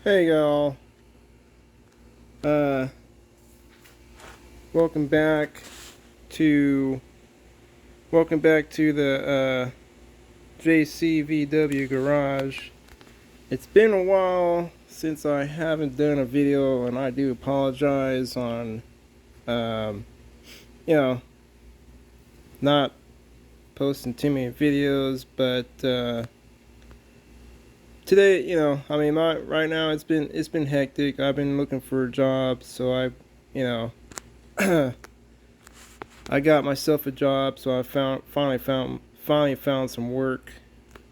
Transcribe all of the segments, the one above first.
Hey y'all, uh, welcome back to the JCVW garage. It's been a while since I haven't done a video, and I do apologize on um, you know not posting too many videos, but today, I mean, right now it's been hectic. I've been looking for a job, so you know. I got myself a job, so I finally found some work,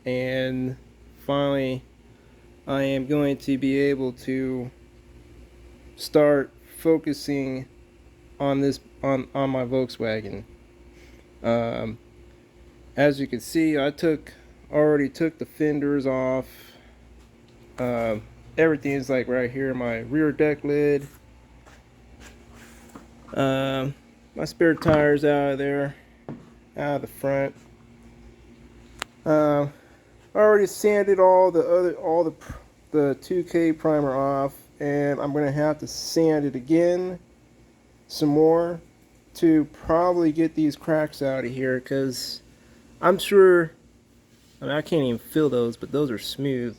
and finally I am going to be able to start focusing on on my Volkswagen. Um, as you can see, already took the fenders off. Um, Everything's like right here. My rear deck lid. Um, my spare tires out of there, out of the front. Um, I already sanded all the 2K primer off, and I'm gonna have to sand it again some more to probably get these cracks out of here, because I'm sure, I mean, I can't even feel those, but those are smooth,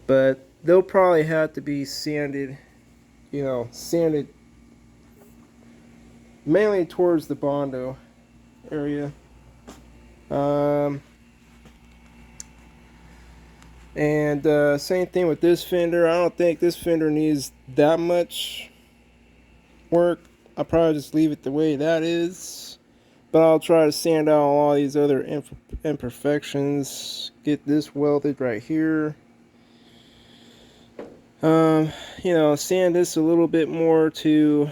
but they'll probably have to be sanded, sanded mainly towards the Bondo area. um, And same thing with this fender. I don't think this fender needs that much work. I'll probably just leave it the way that is. But I'll try to sand out all these other imperfections. Get this welded right here. Sand this a little bit more to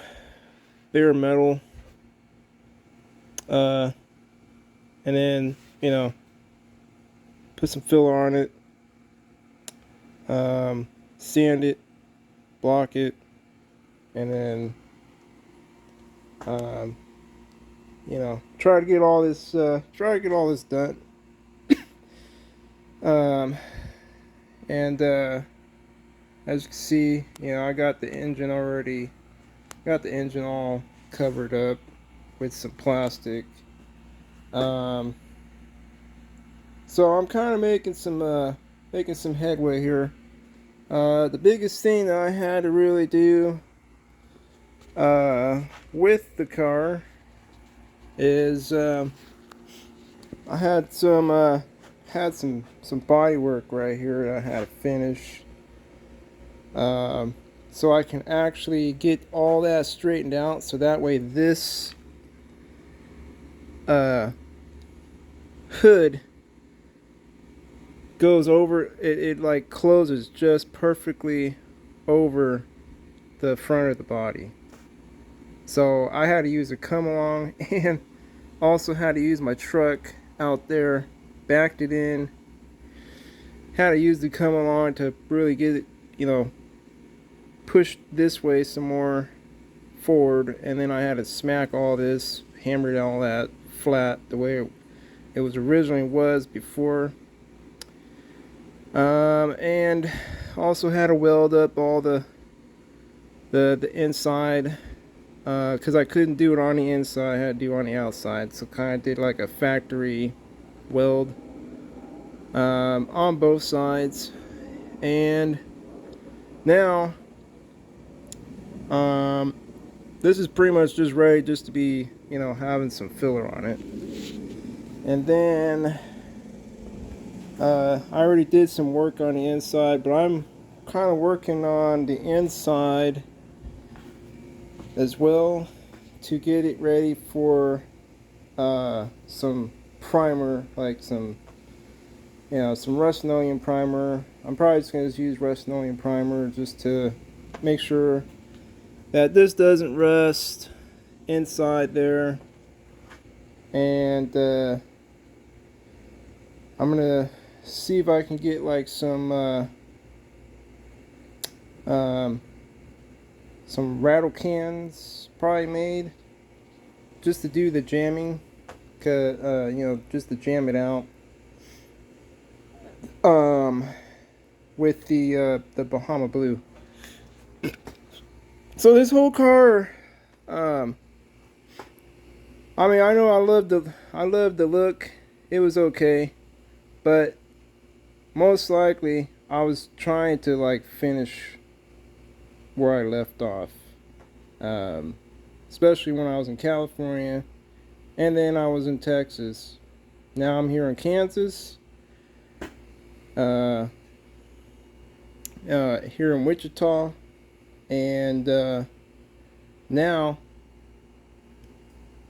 bare metal. And then, put some filler on it. Sand it, block it, and then try to get all this done. um, and as you can see, I got the engine all covered up with some plastic. So I'm kind of making some headway here. The biggest thing that I had to really do with the car is I had some body work right here that I had to finish, so I can actually get all that straightened out, so that way this hood goes over it like closes just perfectly over the front of the body. So I had to use a come along, and also had to use my truck out there, backed it in, had to use the come along to really get it, push this way some more forward, and then I had to smack all this, hammered all that flat the way it was originally was before. And also had to weld up all the inside, because I couldn't do it on the inside. I had to do it on the outside, so kind of did like a factory weld on both sides. And now this is pretty much just ready just to be, having some filler on it. And then I already did some work on the inside, but I'm kind of working on the inside as well to get it ready for some primer, like some Rust-Oleum primer. I'm probably just going to use Rust-Oleum primer just to make sure that this doesn't rust inside there. And I'm going to see if I can get like some rattle cans probably made just to do the jamming, just to jam it out. with the Bahama Blue. So this whole car, um, I mean, I know I love the look. It was okay, but most likely I was trying to like finish where I left off. Um, Especially when I was in California, and then I was in Texas. Now I'm here in Kansas. Uh, Here in Wichita, and now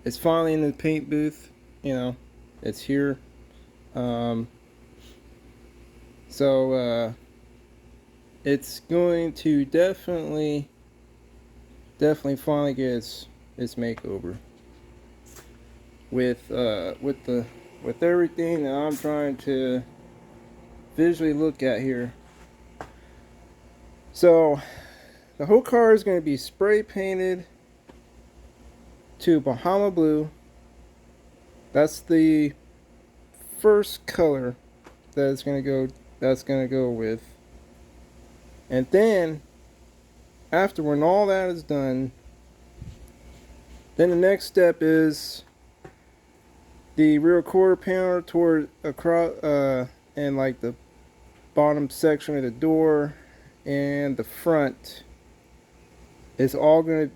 it's finally in the paint booth. You know, it's here. Um, so it's going to definitely finally get its makeover with everything that I'm trying to visually look at here. So the whole car is going to be spray painted to Bahama Blue. That's the first color that's going to go with. And then after when all that is done, then the next step is the rear quarter panel toward across and like the bottom section of the door and the front is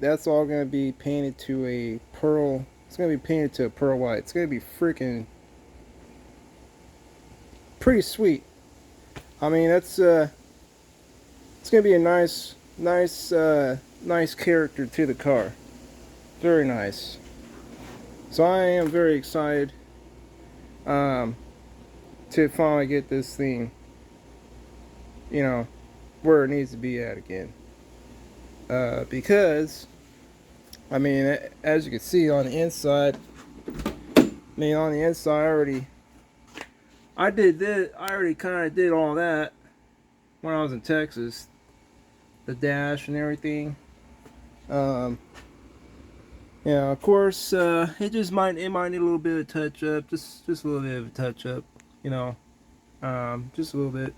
that's all gonna be painted to a pearl. It's gonna be painted to a pearl white. It's gonna be freaking pretty sweet. I mean, it's gonna be a nice character to the car. Very nice. So I am very excited to finally get this thing, you know, where it needs to be at again. Because, I mean, as you can see on the inside, I already kind of did all that when I was in Texas. The dash and everything. Yeah, of course, it might need a little bit of touch up, just a little bit of a touch up, you know, just a little bit.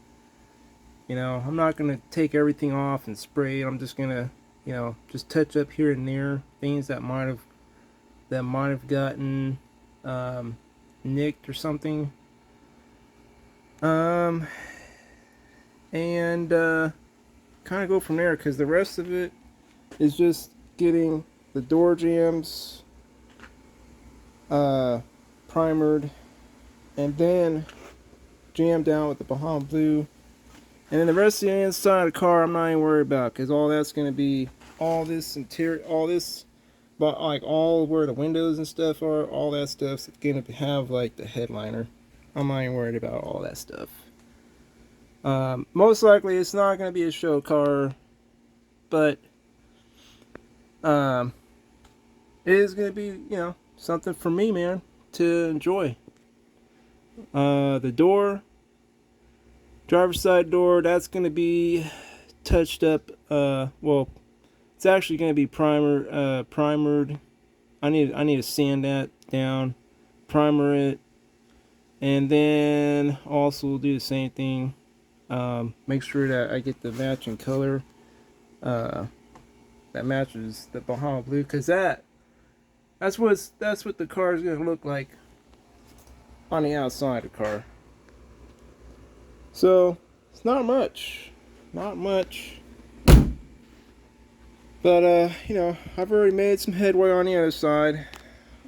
You know, I'm not gonna take everything off and spray it. I'm just gonna, you know, just touch up here and there things that might have gotten nicked or something. And kind of go from there, because the rest of it is just getting the door jambs primered, and then jammed down with the Bahama Blue. And then the rest of the inside of the car, I'm not even worried about, because all that's going to be, all this interior, all this, but like all where the windows and stuff are, all that stuff's going to have like the headliner. I'm not even worried about all that stuff. Most likely it's not going to be a show car, but it is going to be, you know, something for me, man, to enjoy. The door, driver's side door, that's going to be touched up. Well, it's actually going to be primered. I need to sand that down, primer it, and then also do the same thing. Make sure that I get the matching color that matches the Bahama Blue, because that's what the car is going to look like on the outside of the car. So it's not much, but you know, I've already made some headway on the other side.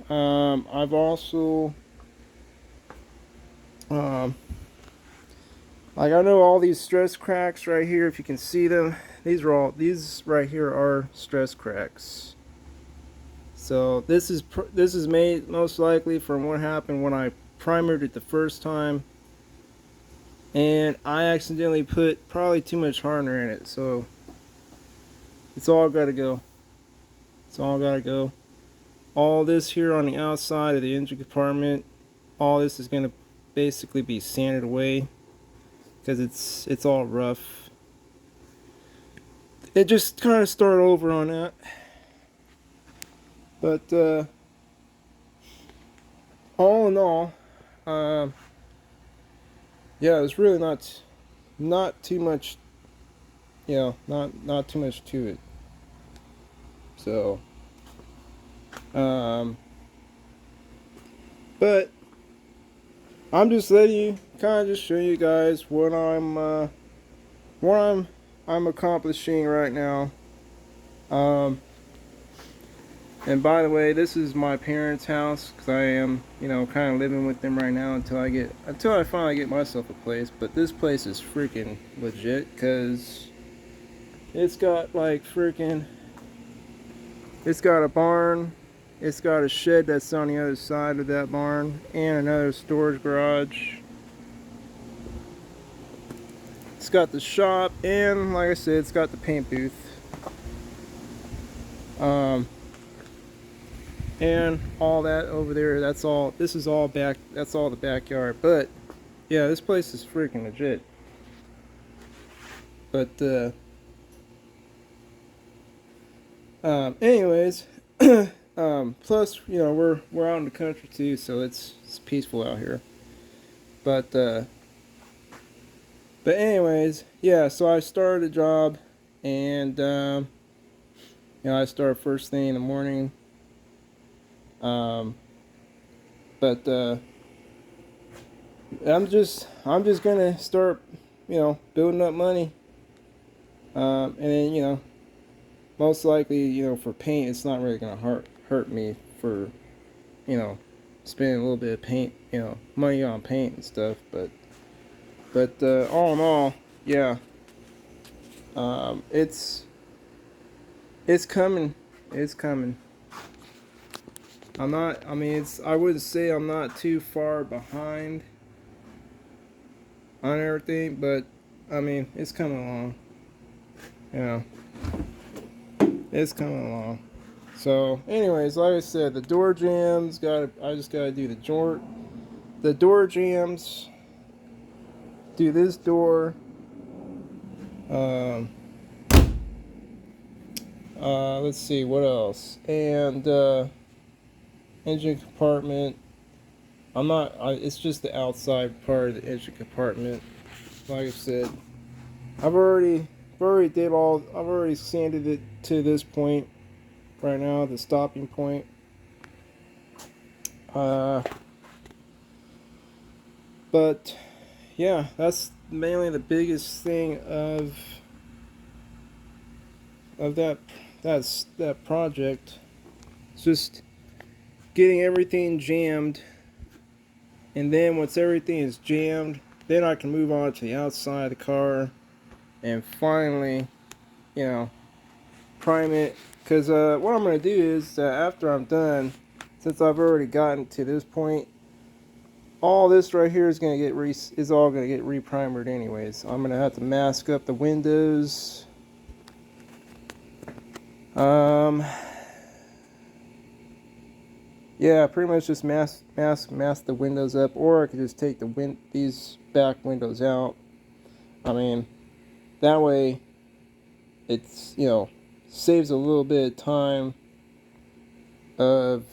I've also like, I know all these stress cracks right here, if you can see them, these right here are stress cracks. So this is made most likely from what happened when I primered it the first time, and I accidentally put probably too much hardener in it. So it's all got to go. All this here on the outside of the engine compartment, all this is going to basically be sanded away, because it's all rough. It just kind of start over on that. But all in all, yeah, it's really not not too much, not too much to it. So, um, but I'm just letting you kind of just show you guys what I'm accomplishing right now. Um, and by the way, this is my parents' house because I am, kind of living with them right now until I finally get myself a place. But this place is freaking legit because it's got like freaking, it's got a barn, it's got a shed that's on the other side of that barn, and another storage garage. It's got the shop, and like I said, it's got the paint booth. And all that over there, that's all, this is all back, that's all the backyard. But yeah, this place is freaking legit. But anyways, plus, we're out in the country too, so it's peaceful out here. But anyways, yeah, so I started a job, and I start first thing in the morning. But I'm just gonna start, building up money. And then, most likely, for paint, it's not really gonna hurt me for, spending a little bit of paint, money on paint and stuff. But all in all, yeah, it's coming, it's coming. I wouldn't say I'm not too far behind on everything, but it's coming along. It's coming along. So, anyways, like I said, the door jams, I just gotta do the door jams, do this door, let's see, what else, and, engine compartment. It's just the outside part of the engine compartment. Like I said, I've already sanded it to this point right now, the stopping point. But yeah, that's mainly the biggest thing of that project. It's just getting everything jammed, and then once everything is jammed, then I can move on to the outside of the car and finally, prime it. Because what I'm going to do is, after I'm done, since I've already gotten to this point, all this right here is going to is all going to get reprimered anyways. I'm going to have to mask up the windows. Yeah, pretty much just mask the windows up, or I could just take these back windows out. That way it's, saves a little bit of time of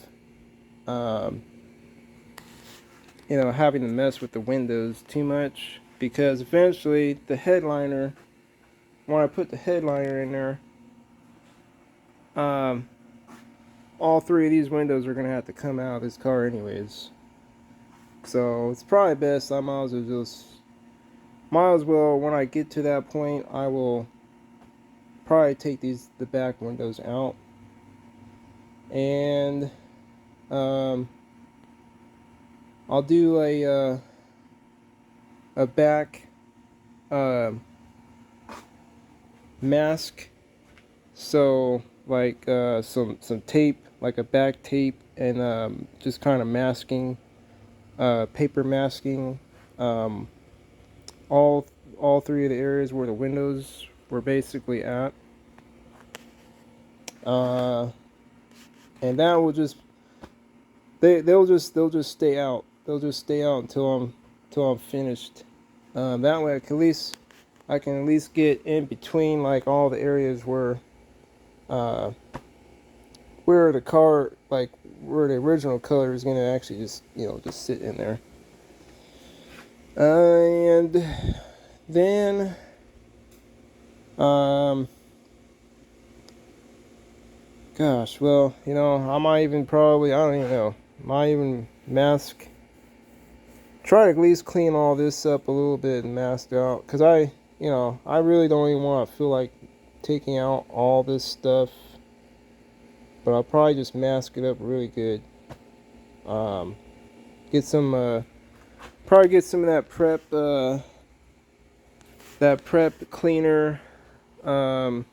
having to mess with the windows too much, because eventually the headliner, when I put the headliner in there, all three of these windows are going to have to come out of this car anyways. So it's probably best I might as well, when I get to that point, I will probably take the back windows out, and I'll do a back mask, so like some tape, like a back tape, and just kind of masking, paper masking, all three of the areas where the windows were basically at, and that will just they'll just stay out. They'll just stay out until I'm finished. That way I can at least get in between, like, all the areas where the car, like where the original color is going to actually just sit in there. And then gosh, well, I might even probably, I don't even know, might even try to at least clean all this up a little bit and mask out, because I really don't even want to feel like taking out all this stuff, but I'll probably just mask it up really good. Get some, probably get some of that prep cleaner, um,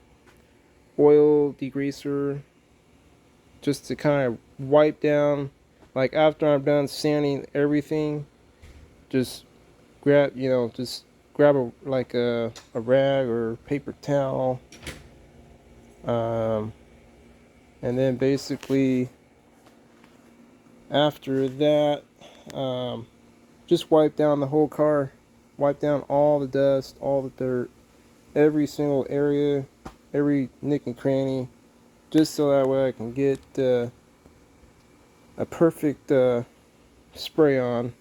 oil degreaser, just to kind of wipe down, like after I'm done sanding everything, just grab a rag or paper towel, um, and then basically after that, um, just wipe down the whole car, wipe down all the dust, all the dirt, every single area, every nick and cranny, just so that way I can get a perfect spray on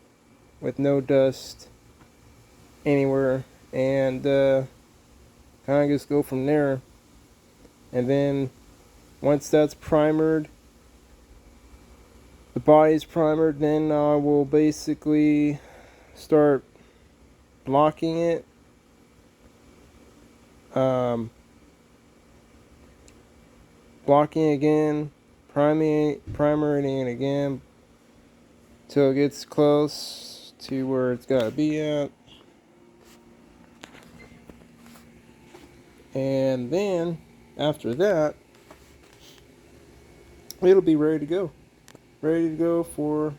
with no dust anywhere, and kind of just go from there. And then once that's primered, the body's primered, then I will basically start blocking it, blocking again, primering again till it gets close to where it's got to be at. And then after that, it'll be ready to go. Ready to go for,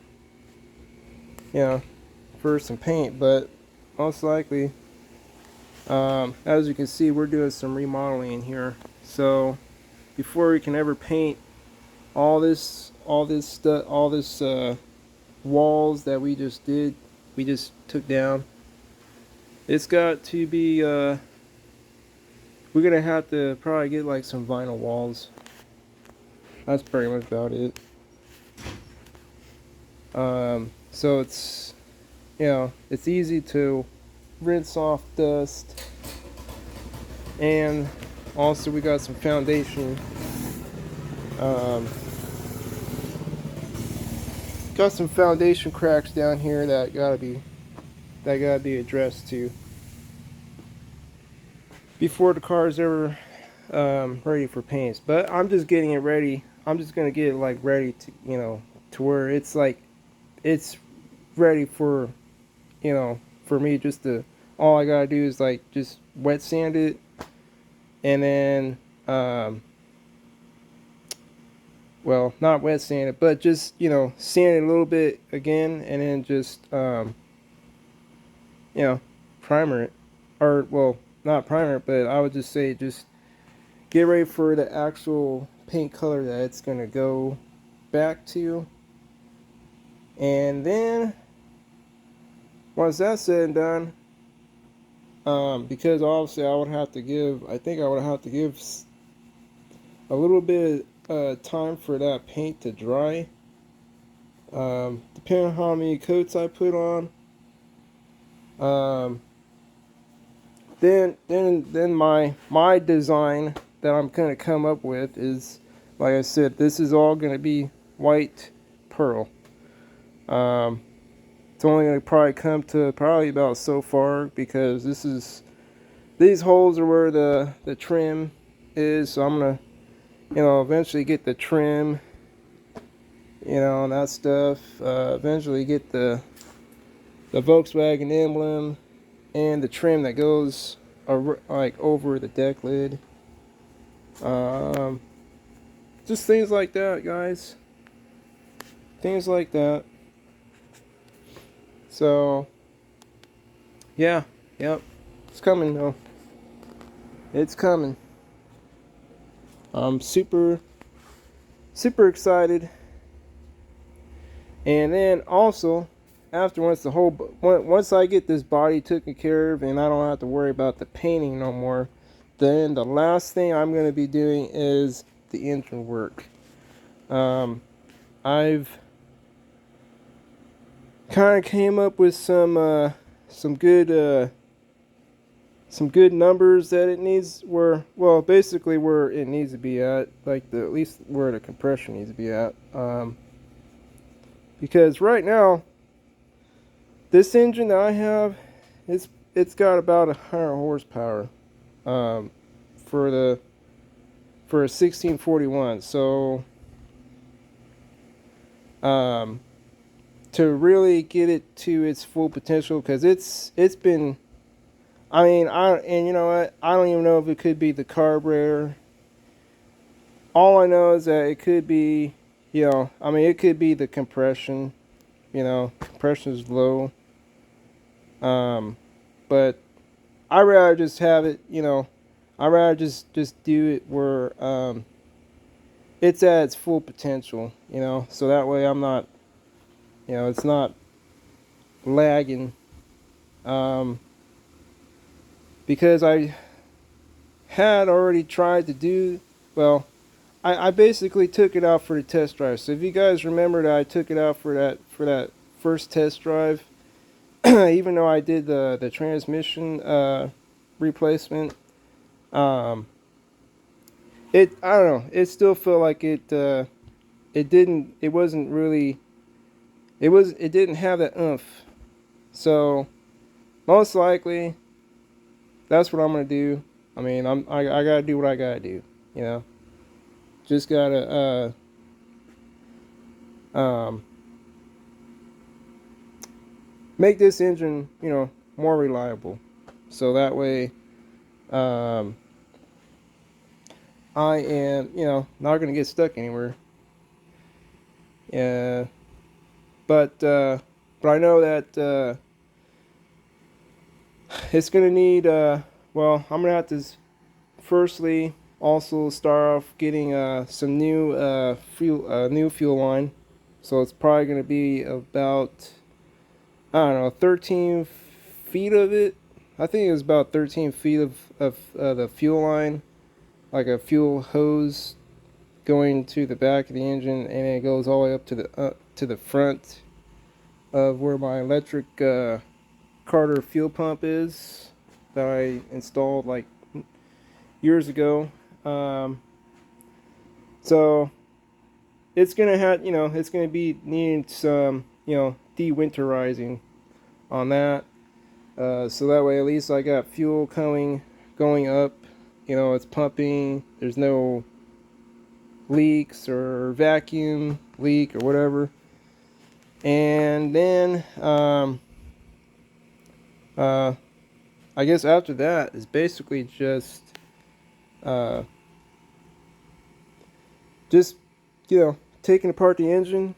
for some paint. But most likely, as you can see, we're doing some remodeling in here. So before we can ever paint all this stuff, all this walls that we just took down, it's got to be, we're gonna have to probably get like some vinyl walls. That's pretty much about it. So it's easy to rinse off dust, and also we got some foundation. Got some foundation cracks down here that gotta be addressed to before the car is ever ready for paints. But I'm just getting it ready. I'm just gonna get it like ready to where it's like it's ready for for me just to, all I gotta do is like just wet sand it, and then well, not wet sand it, but just sand it a little bit again, and then just primer it, or well, not primer it, but I would just say just get ready for the actual paint color that it's gonna go back to. And then once that's said and done, because obviously I think I would have to give a little bit time for that paint to dry. Depending on how many coats I put on, then my design that I'm gonna come up with is, like I said, this is all gonna be white pearl. It's only gonna probably come to probably about so far, because these holes are where the trim is. So I'm gonna eventually get the trim, and that stuff. Eventually get the Volkswagen emblem and the trim that goes like over the deck lid. Just things like that, guys. Things like that. So yeah, yep, it's coming though. It's coming. I'm super excited. And then also, once I get this body taken care of and I don't have to worry about the painting no more, then the last thing I'm going to be doing is the engine work. I've kind of came up with some good some good numbers that it needs, where, well, basically where it needs to be at, like at least where the compression needs to be at. Because right now, this engine that I have, it's got about 100 horsepower, for a 1641. So to really get it to its full potential, because it's been, I mean, and you know what, I don't even know if it could be the carburetor. All I know is that it could be, I mean, it could be the compression. Compression is low. But I rather just have it, I rather just do it where it's at its full potential, so that way I'm not, it's not lagging. Because I had already tried to do, well, I basically took it out for the test drive. So if you guys remember that I took it out for that first test drive, even though I did the transmission replacement, I don't know, it still felt like it didn't have that oomph. So most likely that's what I'm gonna do. I mean, I gotta do what I gotta do, just gotta make this engine, more reliable, so that way I am, not gonna get stuck anywhere. Yeah, but I know that it's gonna need, well, I'm gonna have to firstly also start off getting some new fuel line. So it's probably gonna be about, I don't know, 13 feet of it. I think it was about 13 feet of the fuel line, like a fuel hose going to the back of the engine, and it goes all the way up to the front of where my electric Carter fuel pump is, that I installed like years ago. So it's gonna have, it's gonna be needing some, de-winterizing on that. So that way at least I got fuel going up. It's pumping. There's no leaks or vacuum leak or whatever. And then I guess after that is basically just taking apart the engine.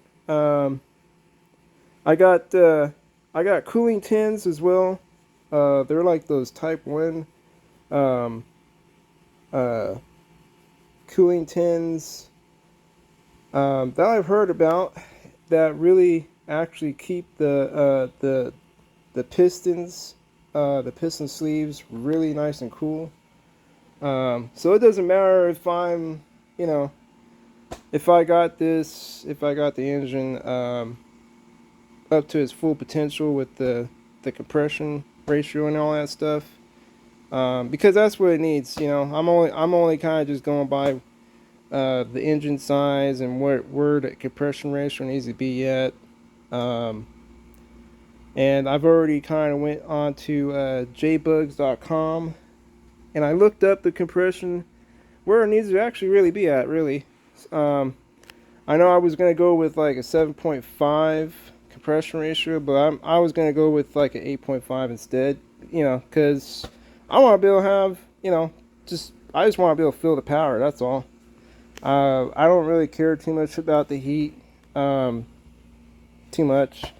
I got cooling tins as well. They're like those Type 1 cooling tins that I've heard about, that really actually keep the pistons, the piston sleeves really nice and cool. So it doesn't matter if I'm, if I got the engine up to its full potential with the compression ratio and all that stuff, because that's what it needs. I'm only kind of just going by the engine size and where the compression ratio needs to be at. And I've already kind of went on to jbugs.com, and I looked up the compression where it needs to actually really be at, really. I know I was going to go with like a 7.5 compression ratio, but I was going to go with like an 8.5 instead, because I want to be able to have, I just want to be able to feel the power, that's all. I don't really care too much about the heat, too much.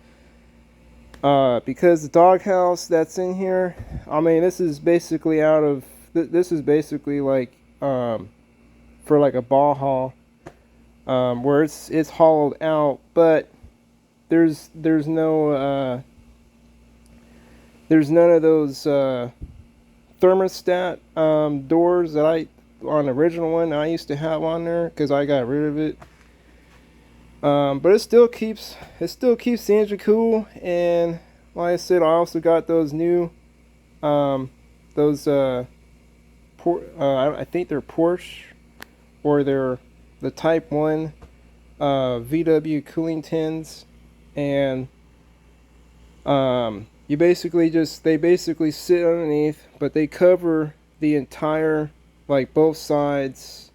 Because the doghouse that's in here, I mean, this is basically like, for like a ball haul, where it's hollowed out, but there's none of those thermostat doors that on the original one I used to have on there, because I got rid of it. But it still keeps the engine cool. And like I said, I also got those new those I think they're Porsche, or they're the Type 1 VW cooling tins. And you basically they basically sit underneath, but they cover the entire, like, both sides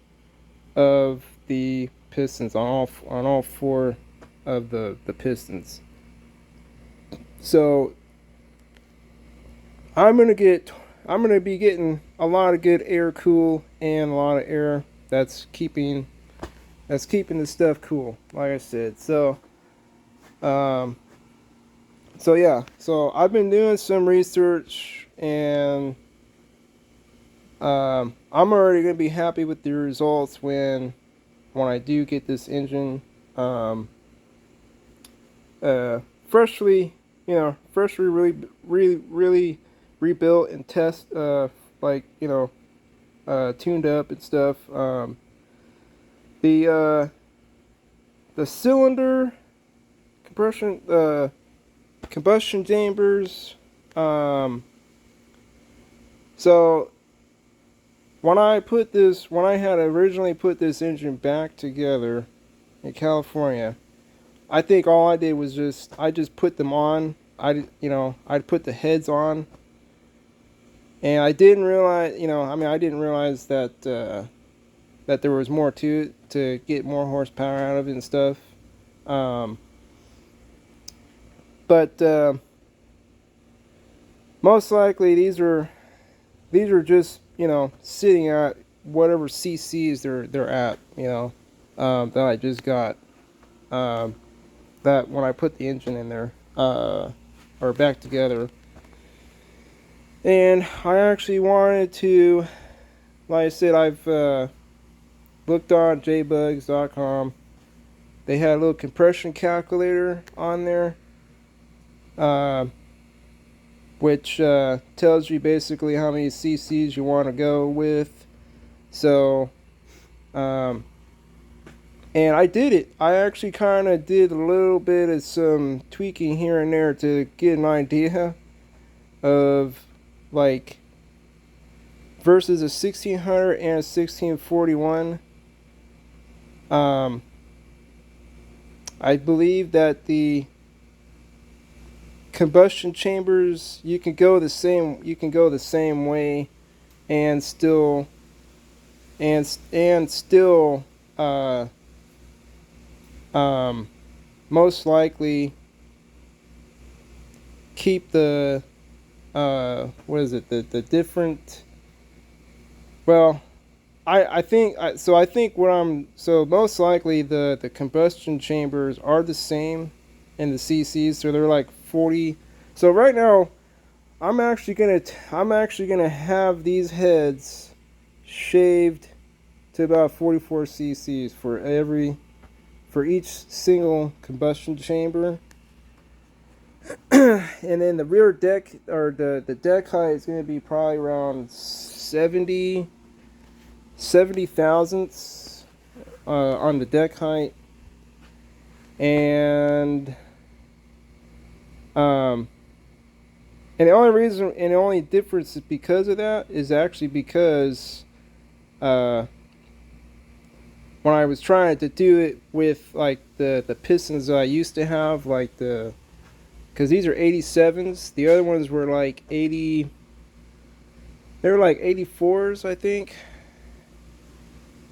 of the pistons, on all four of the pistons. So I'm gonna be getting a lot of good air cool, and a lot of air that's keeping the stuff cool, like I said. So yeah, so I've been doing some research, and I'm already gonna be happy with the results when I do get this engine freshly, really rebuilt and like, tuned up and stuff. The cylinder combustion chambers. So when I had originally put this engine back together in California, I think all I did was I just put them on. I'd put the heads on, and I didn't realize, I didn't realize that that there was more to it, to get more horsepower out of it and stuff. But most likely these are just, sitting at whatever CCs they're at, that I just got, that when I put the engine in there, or back together. And I actually wanted to, like I said, I've looked on jbugs.com. They had a little compression calculator on there, which tells you basically how many cc's you want to go with. So, and I did it. I actually kind of did a little bit of some tweaking here and there to get an idea of, like, versus a 1600 and a 1641. I believe that the combustion chambers, you can go the same way, and still most likely keep the what is it, the different, well, I think most likely the combustion chambers are the same in the CCs, so they're like 40. So right now I'm actually gonna have these heads shaved to about 44 cc's for each single combustion chamber. And then the rear deck, or the deck height, is going to be probably around 70 thousandths on the deck height. And the only difference is because of that, is actually because when I was trying to do it with, like, the pistons that I used to have, like because these are 87s, the other ones were like 80, they were like 84s, I think.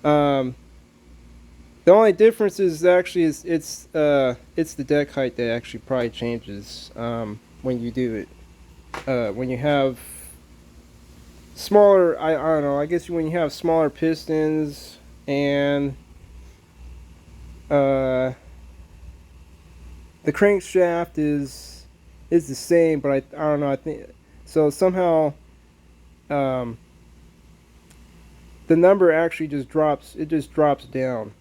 The only difference is actually it's the deck height that actually probably changes when you do it. When you have smaller, I don't know, I guess when you have smaller pistons, and the crankshaft is the same, but I don't know, I think so somehow the number actually just drops down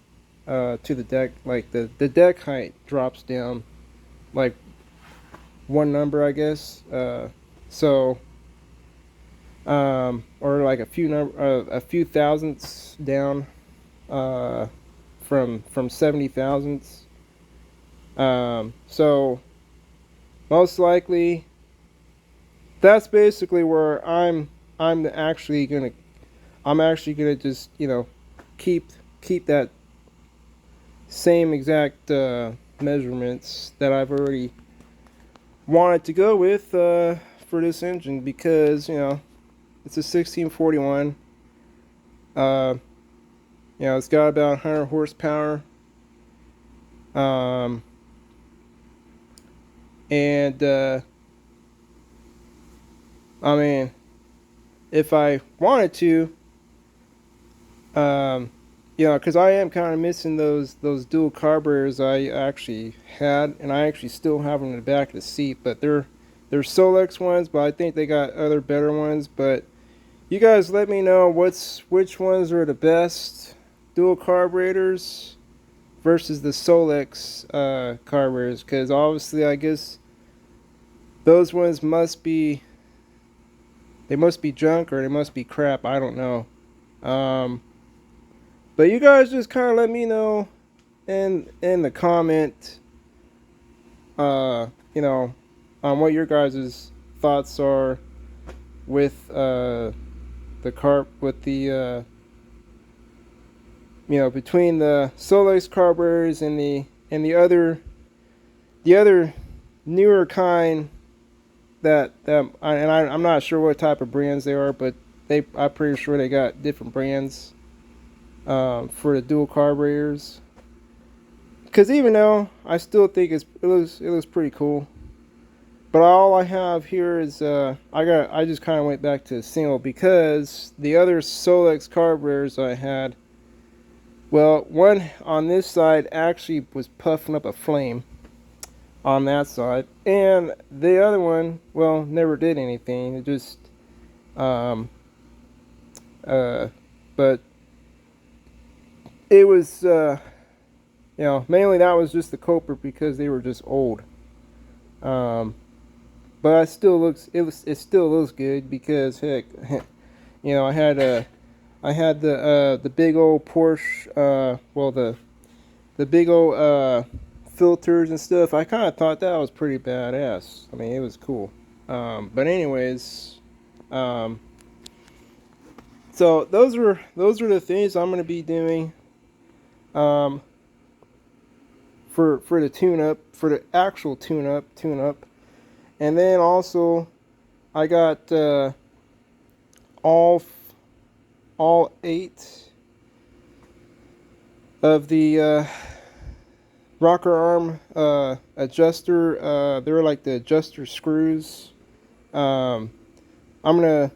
to the deck, like the deck height drops down like one number, I guess, so or like a few thousandths down from 70 thousandths. So most likely that's basically where I'm I'm actually gonna just, you know, keep that same exact measurements that I've already wanted to go with for this engine, because, you know, it's a 1641. You know, it's got about 100 horsepower. Um, and I mean, if I wanted to, you know, because I am kind of missing those dual carburetors I actually had, and I actually still have them in the back of the seat, but they're Solex ones, but I think they got other better ones. But you guys let me know which ones are the best dual carburetors versus the Solex carburetors, because obviously I guess those ones must be junk, or they must be crap. I don't know. But you guys just kind of let me know in the comment, you know, on what your guys' thoughts are with you know, between the Solex carburetors and the other newer kind I'm not sure what type of brands they are, but I'm pretty sure they got different brands for the dual carburetors. Because even though I still think it looks pretty cool, but all I have here is I just kind of went back to single, because the other Solex carburetors I had, well, one on this side actually was puffing up a flame on that side, and the other one, well, never did anything. It just but it was you know, mainly that was just the culprit, because they were just old. But it still looks good, because heck, you know, I had the big old Porsche, well, the big old filters and stuff. I kind of thought that was pretty badass. I mean, it was cool. But anyways, so those are the things I'm gonna be doing for the tune-up, for the actual tune-up. And then also I got all 8 of the rocker arm adjuster. They're like the adjuster screws. I'm gonna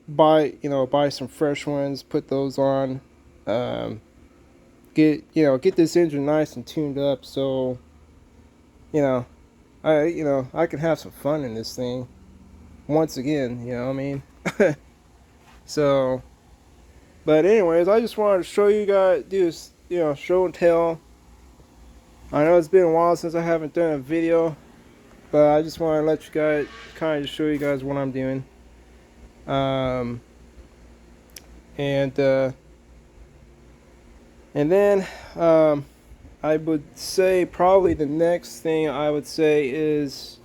buy some fresh ones, put those on, get this engine nice and tuned up, so I can have some fun in this thing once again. You know what I mean? So, but anyways, I just wanted to show you guys, do this, show and tell. I know it's been a while since I haven't done a video, but I just want to let you guys kind of show you guys what I'm doing. And then I would say probably the next thing I would say is,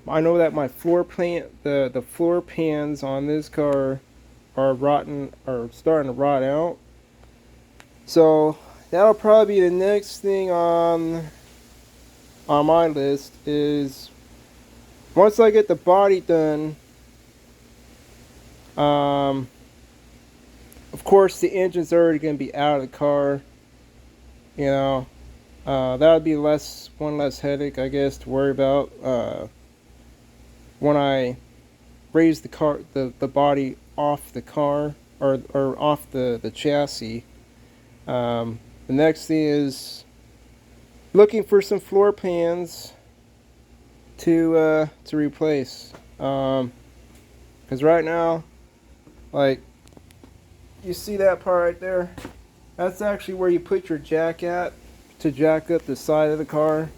I know that my the floor pans on this car are starting to rot out. So that'll probably be the next thing on my list, is once I get the body done. Of course, the engine's already going to be out of the car. That would be one less headache, I guess, to worry about when I raise the body off the car, or off the chassis. The next thing is looking for some floor pans to replace. Because right now, like, you see that part right there? That's actually where you put your jack at to jack up the side of the car.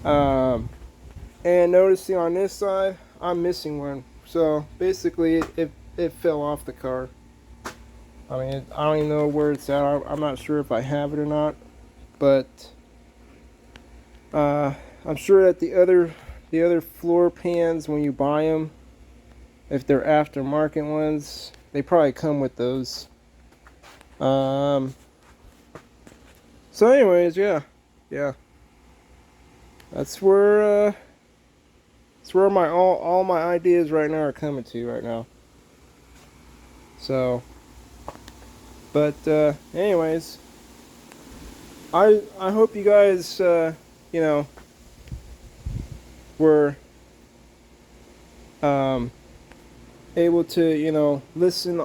And noticing on this side, I'm missing one. So basically, it fell off the car. I mean, I don't even know where it's at. I'm not sure if I have it or not. But I'm sure that the other floor pans, when you buy them, if they're aftermarket ones, they probably come with those. So anyways, yeah, that's where my all my ideas right now are coming to right now. So, but anyways, I hope you guys you know were able to listen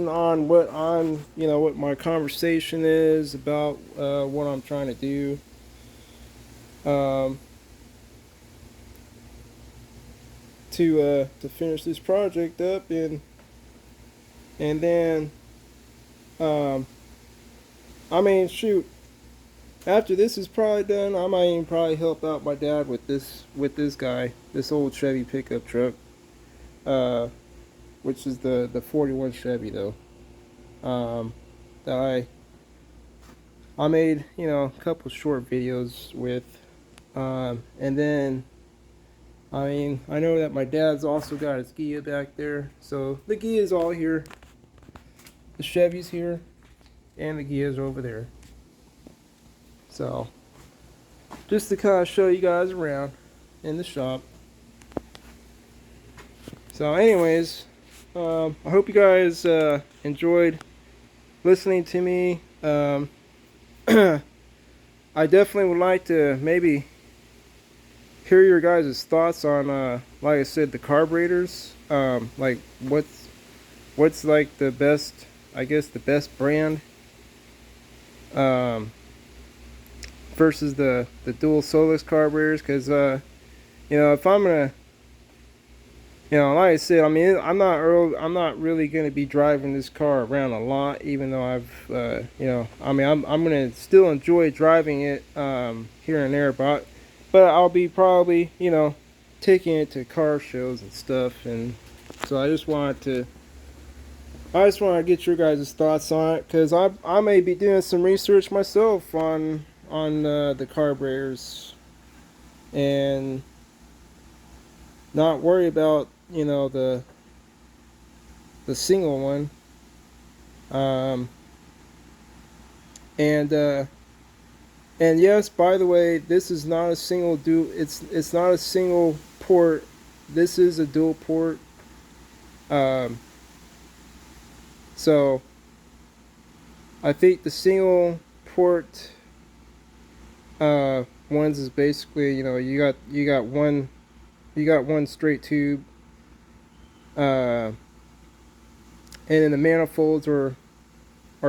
on what my conversation is about, what I'm trying to do. Um, to finish this project up, and then um, I mean, shoot, after this is probably done, I might even probably help out my dad with this guy, this old Chevy pickup truck, uh, which is the 41 Chevy though. That I made a couple short videos with, and then I mean, I know that my dad's also got his Gia back there, so the Gia's all here. The Chevy's here, and the Gia's over there. So, just to kind of show you guys around in the shop. So, anyways, I hope you guys enjoyed listening to me. I definitely would like to maybe hear your guys' thoughts on, like I said, the carburetors. Like what's like the best, I guess the best brand, versus the dual Solus carburetors. Because if I'm gonna, like I said, I mean, I'm not really gonna be driving this car around a lot, even though I've I mean, I'm gonna still enjoy driving it here and there, but I'll be probably, taking it to car shows and stuff. And so I just want to get your guys' thoughts on it, because I may be doing some research myself on the carburetors, and not worry about the single one. And yes, by the way, this is not a single it's not a single port. This is a dual port. So I think the single port ones is basically, you got one straight tube, and then the manifolds are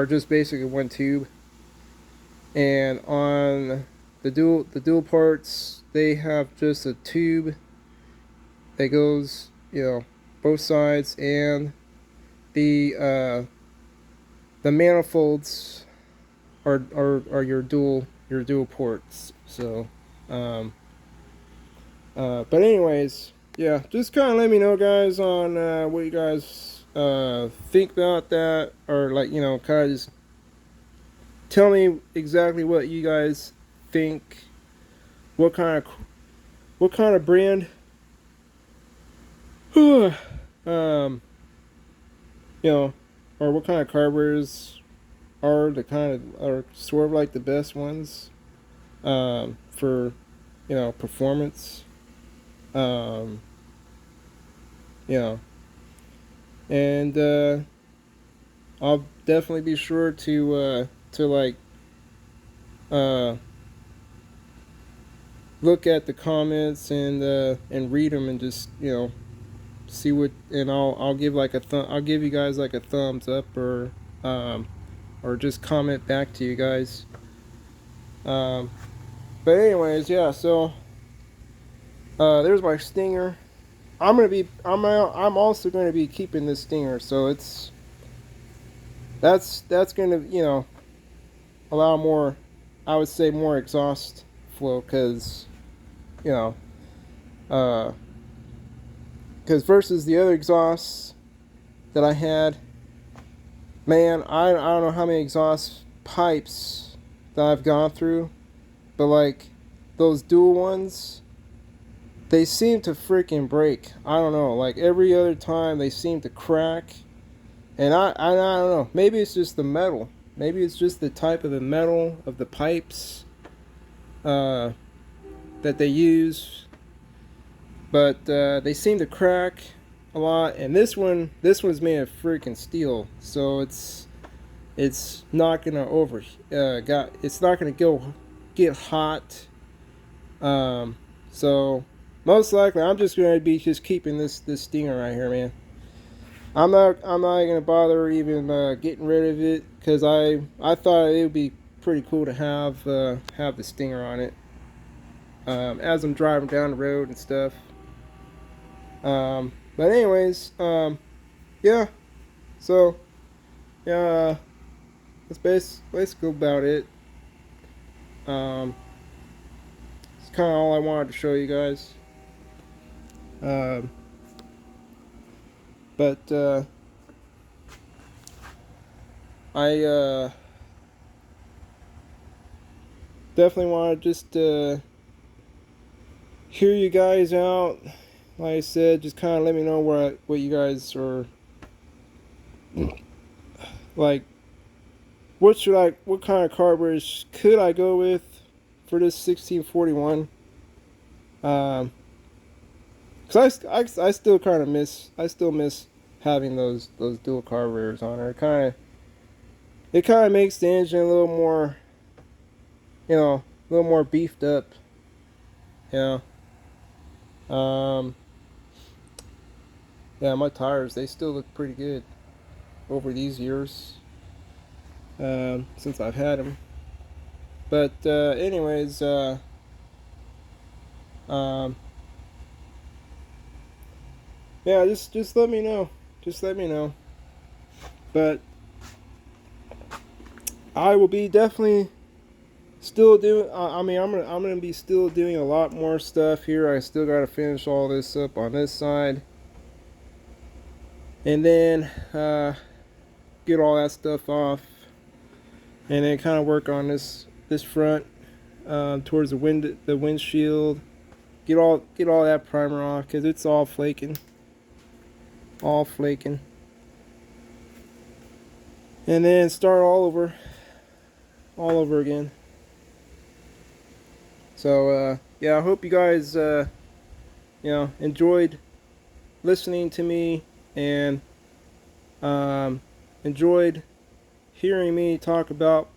just basically one tube. And on the dual parts, they have just a tube that goes, both sides, and the manifolds are your dual ports. So, but anyways, yeah, just kind of let me know, guys, on what you guys think about that, or like, kind of just tell me exactly what you guys think. What kind of brand, or what kind of carburetors are sort of like the best ones for performance. And I'll definitely be sure to like look at the comments and read them, and just see what, and I'll give like I'll give you guys like a thumbs up, or just comment back to you guys. But anyways, yeah, so there's my Stinger. I'm also going to be keeping this Stinger, so that's going to allow more, I would say, more exhaust flow, because versus the other exhausts that I had, man, I don't know how many exhaust pipes that I've gone through, but like those dual ones, they seem to freaking break. I don't know. Like every other time, they seem to crack. And I don't know. Maybe it's just the metal. Maybe it's just the type of the metal of the pipes uh, that they use. But they seem to crack a lot. And this one's made of freaking steel, so it's not gonna it's not gonna get hot. So most likely I'm just gonna be just keeping this stinger right here, man. I'm not gonna bother even getting rid of it, because I thought it would be pretty cool to have the stinger on it as I'm driving down the road and stuff. But anyways, yeah. So yeah, that's basically about it. It's kind of all I wanted to show you guys. Um, but I definitely want to just hear you guys out. Like I said, just kind of let me know what you guys are like. What kind of carburetors could I go with for this 1641? Cause I still kind of miss having those dual carburetors on there. It kind of makes the engine a little more, a little more beefed up. Yeah. Yeah, my tires, they still look pretty good over these years since I've had them. But anyways, yeah, just let me know. Just let me know. But I will be definitely still doing. I'm gonna be still doing a lot more stuff here. I still gotta finish all this up on this side, and then get all that stuff off, and then kind of work on this front towards the windshield. Get all that primer off, because it's all flaking. And then start all over again. So yeah, I hope you guys enjoyed listening to me, and enjoyed hearing me talk about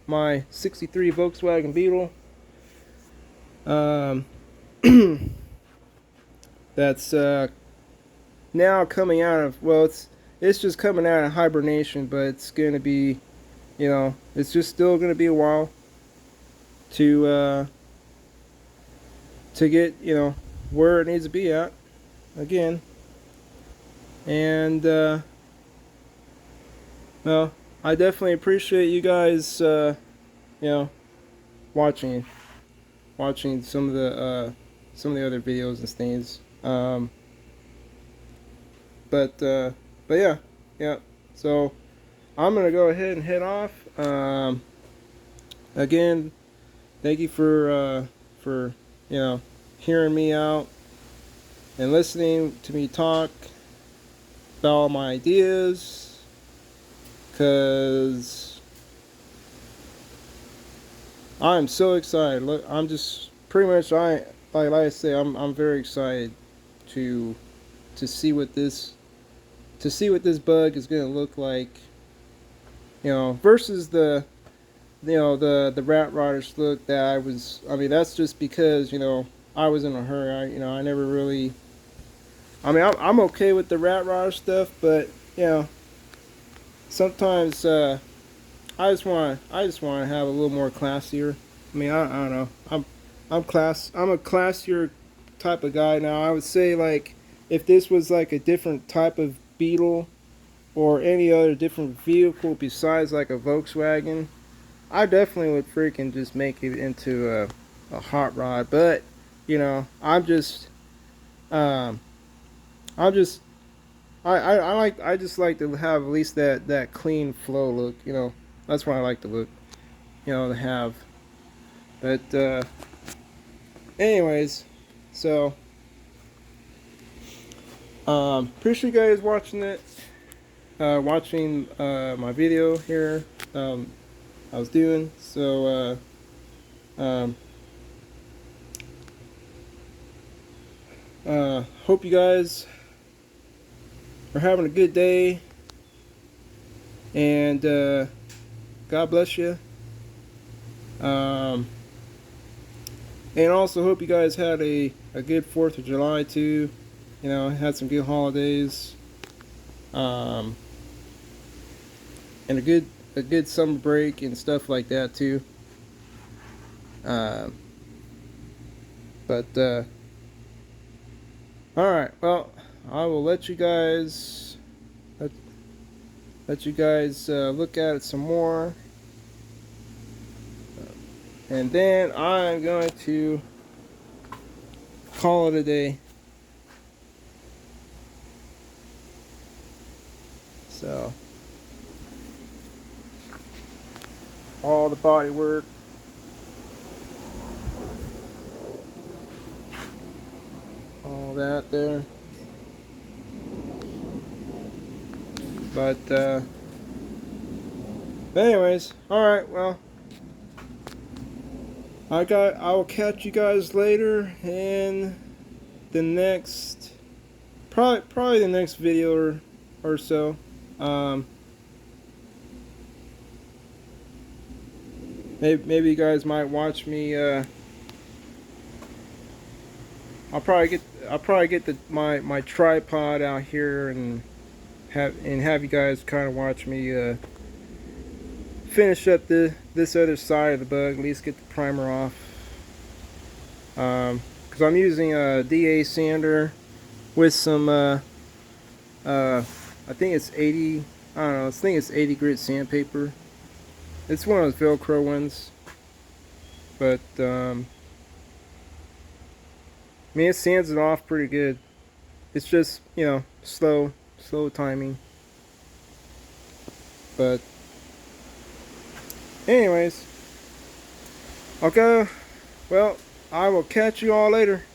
my 63 Volkswagen Beetle. That's now coming out of, well, it's just coming out of hibernation, but it's going to be, it's just still going to be a while to get, where it needs to be at again. And well, I definitely appreciate you guys watching some of the other videos and things. But yeah. So I'm gonna go ahead and head off. Again, thank you for hearing me out and listening to me talk about all my ideas, because I'm so excited. Look, I'm just pretty much like I say, I'm very excited to see what this bug is going to look like, versus the rat rodish look that that's just because I was in a hurry. I never really, I'm okay with the rat rodish stuff, but sometimes I just want to have a little more classier. I don't know. I'm a classier type of guy now. I would say, like, if this was like a different type of Beetle or any other different vehicle besides like a Volkswagen, I definitely would freaking just make it into a hot rod. But I just like to have at least that clean flow look. That's what I like to look, to have. But anyways, So appreciate you guys watching it, my video here. I was doing so. Hope you guys are having a good day, and God bless you. And also hope you guys had a good 4th of July too. You know, had some good holidays. And a good summer break and stuff like that too. But all right, well, I will let you guys look at it some more, and then I'm going to call it a day. So all the body work, all that there. But anyways, all right. Well, I will catch you guys later in the next, probably the next video or so. Maybe you guys might watch me. I'll probably get my tripod out here and have you guys kind of watch me finish up this other side of the bug. At least get the primer off. Because I'm using a DA sander with some I think it's 80. I don't know. I think it's 80 grit sandpaper. It's one of those Velcro ones, but I mean, it sands it off pretty good. It's just, you know, slow timing. But anyways, okay. Well, I will catch you all later.